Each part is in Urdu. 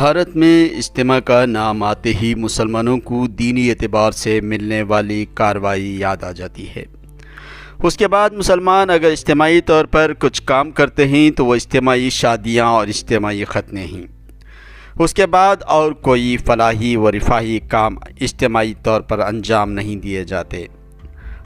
بھارت میں اجتماع کا نام آتے ہی مسلمانوں کو دینی اعتبار سے ملنے والی کارروائی یاد آ جاتی ہے۔ اس کے بعد مسلمان اگر اجتماعی طور پر کچھ کام کرتے ہیں تو وہ اجتماعی شادیاں اور اجتماعی ختنیں ہیں۔ اس کے بعد اور کوئی فلاحی و رفاہی کام اجتماعی طور پر انجام نہیں دیے جاتے۔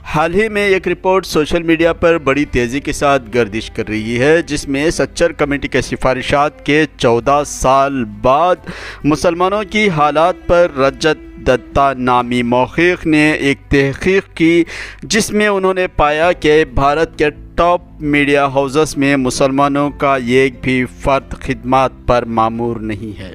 حال ہی میں ایک رپورٹ سوشل میڈیا پر بڑی تیزی کے ساتھ گردش کر رہی ہے، جس میں سچر کمیٹی کے سفارشات کے 14 سال بعد مسلمانوں کی حالات پر رجت دتا نامی محقق نے ایک تحقیق کی، جس میں انہوں نے پایا کہ بھارت کے ٹاپ میڈیا ہاؤسز میں مسلمانوں کا ایک بھی فرد خدمات پر مامور نہیں ہے،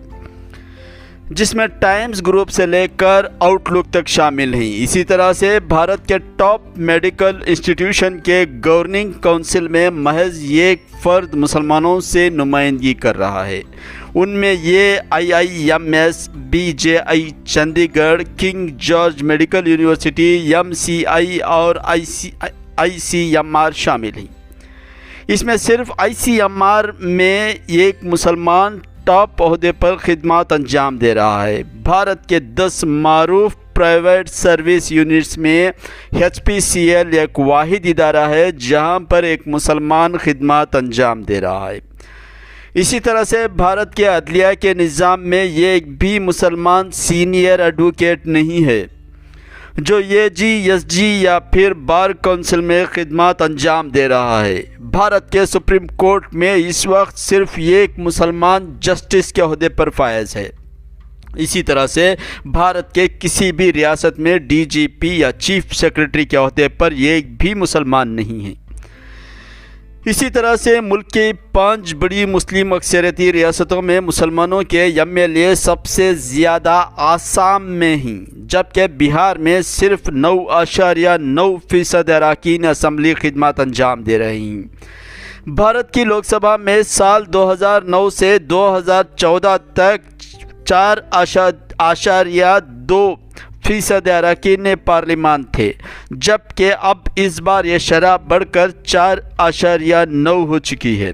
جس میں ٹائمز گروپ سے لے کر آؤٹ لک تک شامل ہیں۔ اسی طرح سے بھارت کے ٹاپ میڈیکل انسٹیٹیوشن کے گورننگ کونسل میں محض ایک فرد مسلمانوں سے نمائندگی کر رہا ہے۔ ان میں یہ IIMS، BJI چندی گڑھ، king George medical university, MCI اور ICMR شامل ہیں۔ اس میں صرف ICMR میں ایک مسلمان ٹاپ عہدے پر خدمات انجام دے رہا ہے۔ بھارت کے 10 معروف پرائیویٹ سروس یونٹس میں HPCL ایک واحد ادارہ ہے جہاں پر ایک مسلمان خدمات انجام دے رہا ہے۔ اسی طرح سے بھارت کے عدلیہ کے نظام میں ایک بھی مسلمان سینئر ایڈوکیٹ نہیں ہے جو AG/SG یا پھر بار کونسل میں خدمات انجام دے رہا ہے۔ بھارت کے سپریم کورٹ میں اس وقت صرف ایک مسلمان جسٹس کے عہدے پر فائز ہے۔ اسی طرح سے بھارت کے کسی بھی ریاست میں DGP یا چیف سیکرٹری کے عہدے پر ایک بھی مسلمان نہیں ہے۔ اسی طرح سے ملک کی 5 بڑی مسلم اکثریتی ریاستوں میں مسلمانوں کے MLA سب سے زیادہ آسام میں ہیں، جبکہ بہار میں صرف 9.9% اراکین اسمبلی خدمات انجام دے رہے ہیں۔ بھارت کی لوک سبھا میں سال 2009 سے 2014 تک 4.2% اراکین پارلیمان تھے، جبکہ اب اس بار یہ شرح بڑھ کر 4.9 ہو چکی ہے۔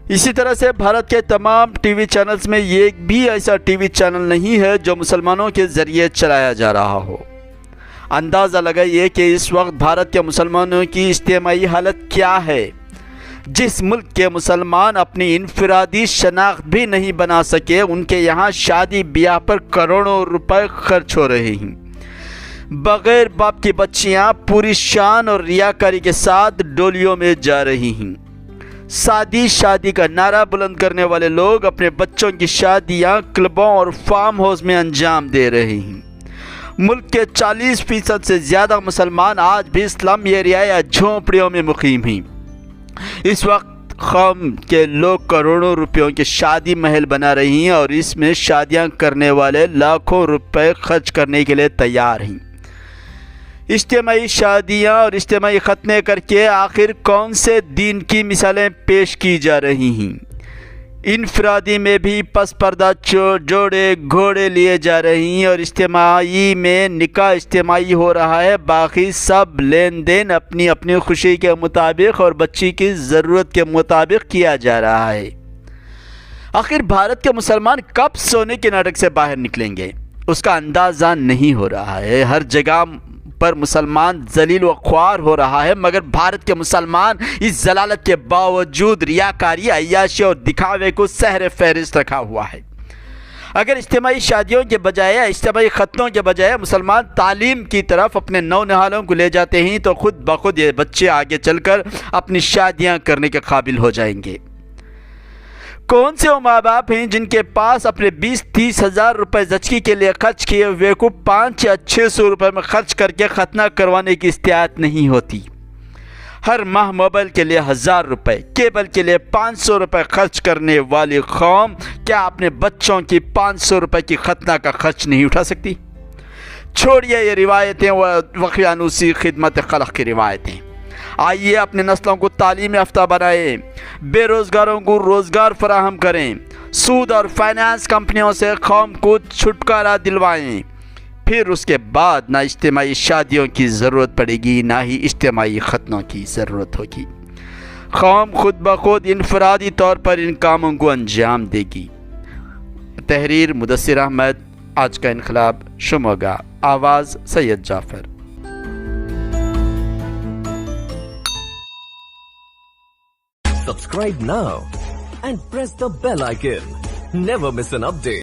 اسی طرح سے بھارت کے تمام ٹی وی چینلز میں ایک بھی ایسا ٹی وی چینل نہیں ہے جو مسلمانوں کے ذریعے چلایا جا رہا ہو۔ اندازہ لگائیے کہ اس وقت بھارت کے مسلمانوں کی اجتماعی حالت کیا ہے۔ جس ملک کے مسلمان اپنی انفرادی شناخت بھی نہیں بنا سکے، ان کے یہاں شادی بیاہ پر کروڑوں روپے خرچ ہو رہے ہیں۔ بغیر باپ کی بچیاں پوری شان اور ریاکاری کے ساتھ ڈولیوں میں جا رہی ہیں۔ شادی کا نعرہ بلند کرنے والے لوگ اپنے بچوں کی شادیاں کلبوں اور فارم ہاؤس میں انجام دے رہے ہیں۔ ملک کے 40% سے زیادہ مسلمان آج بھی سلم ایریا یا جھونپڑیوں میں مقیم ہیں۔ اس وقت قوم کے لوگ کروڑوں روپیوں کے شادی محل بنا رہی ہیں اور اس میں شادیاں کرنے والے لاکھوں روپے خرچ کرنے کے لیے تیار ہیں۔ اجتماعی شادیاں اور اجتماعی ختنے کر کے آخر کون سے دین کی مثالیں پیش کی جا رہی ہیں؟ انفرادی میں بھی پس پردہ جوڑے گھوڑے لیے جا رہی ہیں اور اجتماعی میں نکاح اجتماعی ہو رہا ہے، باقی سب لین دین اپنی اپنی خوشی کے مطابق اور بچی کی ضرورت کے مطابق کیا جا رہا ہے۔ آخر بھارت کے مسلمان کب سونے کے ناٹک سے باہر نکلیں گے، اس کا اندازہ نہیں ہو رہا ہے۔ ہر جگہ پر مسلمان ذلیل و خوار ہو رہا ہے، مگر بھارت کے مسلمان اس ذلالت کے باوجود ریاکاری، عیاشی اور دکھاوے کو سہر فہرست رکھا ہوا ہے۔ اگر اجتماعی شادیوں کے بجائے، اجتماعی ختنوں کے بجائے مسلمان تعلیم کی طرف اپنے نونہالوں کو لے جاتے ہیں تو خود بخود یہ بچے آگے چل کر اپنی شادیاں کرنے کے قابل ہو جائیں گے۔ کون سے وہ ماں باپ ہیں جن کے پاس اپنے 20-30 ہزار روپے زچگی کے لیے خرچ کیے ہوئے کو 500 یا 600 روپے میں خرچ کر کے ختنہ کروانے کی استطاعت نہیں ہوتی؟ ہر ماہ موبائل کے لیے 1000 روپے، کیبل کے لیے 500 روپے خرچ کرنے والی قوم کیا اپنے بچوں کی 500 روپے کی ختنہ کا خرچ نہیں اٹھا سکتی؟ چھوڑیے یہ روایتیں و وقیانوسی خدمت خلق کی روایتیں۔ آئیے اپنے نسلوں کو تعلیم یافتہ بنائیں، بے روزگاروں کو روزگار فراہم کریں، سود اور فائنانس کمپنیوں سے قوم کو چھٹکارا دلوائیں، پھر اس کے بعد نہ اجتماعی شادیوں کی ضرورت پڑے گی، نہ ہی اجتماعی ختنوں کی ضرورت ہوگی۔ قوم خود بخود انفرادی طور پر ان کاموں کو انجام دے گی۔ تحریر مدثر احمد، آج کا انقلاب شموگا، آواز سید جعفر۔ Subscribe now and press the bell icon. Never miss an update.